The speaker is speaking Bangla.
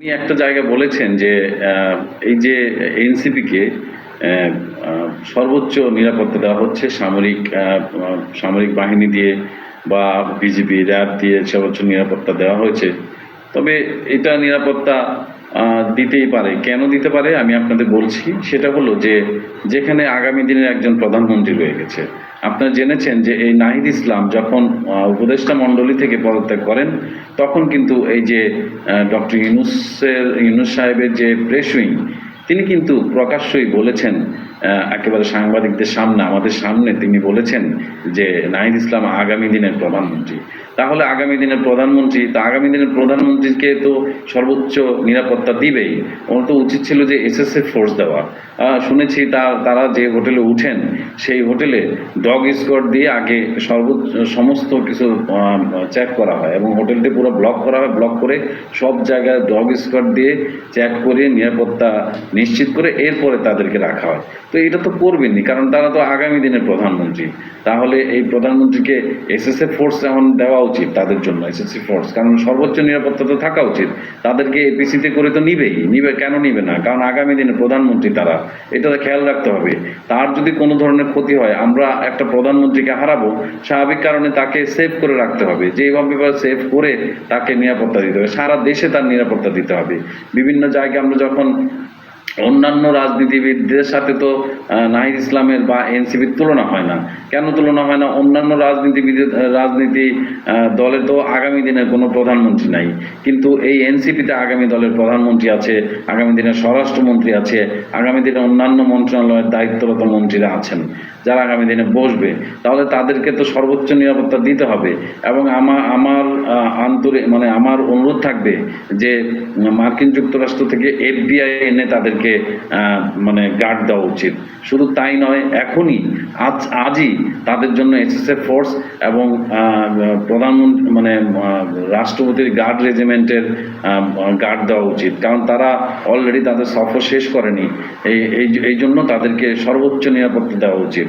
আপনি একটা জায়গায় বলেছেন যে এই যে এনসিপিকে সর্বোচ্চ নিরাপত্তা দেওয়া হচ্ছে সামরিক বাহিনী দিয়ে বা বিজিবি র্যাব দিয়ে সর্বোচ্চ নিরাপত্তা দেওয়া হয়েছে। তবে এটা নিরাপত্তা দিতেই পারে। কেন দিতে পারে আমি আপনাদের বলছি। সেটা হলো যে যেখানে আগামী দিনের একজন প্রধানমন্ত্রী রয়ে গেছে। আপনারা জেনেছেন যে এই নাহিদ ইসলাম যখন উপদেষ্টা মণ্ডলী থেকে পদত্যাগ করেন, তখন কিন্তু এই যে ডক্টর ইউনূস সাহেবের যে প্রেস উইং, তিনি কিন্তু প্রকাশ্যই বলেছেন, একেবারে সাংবাদিকদের সামনে, আমাদের সামনে তিনি বলেছেন যে নাহিদ ইসলাম আগামী দিনের প্রধানমন্ত্রী। তাহলে আগামী দিনের প্রধানমন্ত্রী, তা আগামী দিনের প্রধানমন্ত্রীকে তো সর্বোচ্চ নিরাপত্তা দিবেই। ওনার তো উচিত ছিল যে এসএসএফ ফোর্স দেওয়া। শুনেছি তারা যে হোটেলে উঠেন, সেই হোটেলে ডগ স্কোয়াড দিয়ে আগে সমস্ত কিছু চেক করা হয় এবং হোটেলটি পুরো ব্লক করা হয়। ব্লক করে সব জায়গায় ডগ স্কোয়াড দিয়ে চেক করে নিরাপত্তা নিশ্চিত করে এরপরে তাদেরকে রাখা হয়। তো এটা তো করবেনই, কারণ তারা তো আগামী দিনের প্রধানমন্ত্রী। তাহলে এই প্রধানমন্ত্রীকে এসএসএফ ফোর্স এখন দেওয়া উচিত তাদের জন্য, এসএসসি ফোর্স, কারণ সর্বোচ্চ নিরাপত্তা তো থাকা উচিত। তাদেরকে এপিসিতে করে তো নিবে, কেন নিবে না? কারণ আগামী দিনে প্রধানমন্ত্রী তারা, এটা খেয়াল রাখতে হবে। তার যদি কোনো ধরনের ক্ষতি হয়, আমরা একটা প্রধানমন্ত্রীকে হারাবো, স্বাভাবিক কারণে তাকে সেভ করে রাখতে হবে। যেভাবে সেভ করে তাকে নিরাপত্তা দিতে হবে, সারা দেশে তার নিরাপত্তা দিতে হবে। বিভিন্ন জায়গায় আমরা যখন অন্যান্য রাজনীতিবিদদের সাথে তো নাহিদ ইসলামের বা এনসিপির তুলনা হয় না। কেন তুলনা হয় না? অন্যান্য রাজনীতি দলে তো আগামী দিনের কোনো প্রধানমন্ত্রী নাই, কিন্তু এই এনসিপিতে আগামী দলের প্রধানমন্ত্রী আছে, আগামী দিনের স্বরাষ্ট্রমন্ত্রী আছে, আগামী দিনে অন্যান্য মন্ত্রণালয়ের দায়িত্বরত মন্ত্রীরা আছেন যারা আগামী দিনে বসবে। তাহলে তাদেরকে তো সর্বোচ্চ নিরাপত্তা দিতে হবে। এবং আমার অনুরোধ থাকবে যে মার্কিন যুক্তরাষ্ট্র থেকে এফবিআই এনে তাদেরকে গার্ড দেওয়া উচিত। শুধু তাই নয়, এখনই আজই তাদের জন্য এসএসএফ ফোর্স এবং প্রধানমন্ত্রী রাষ্ট্রপতির গার্ড রেজিমেন্টের গার্ড দেওয়া উচিত, কারণ তারা অলরেডি তাদের সফর শেষ করেনি। এই জন্য তাদেরকে সর্বোচ্চ নিরাপত্তা দেওয়া উচিত।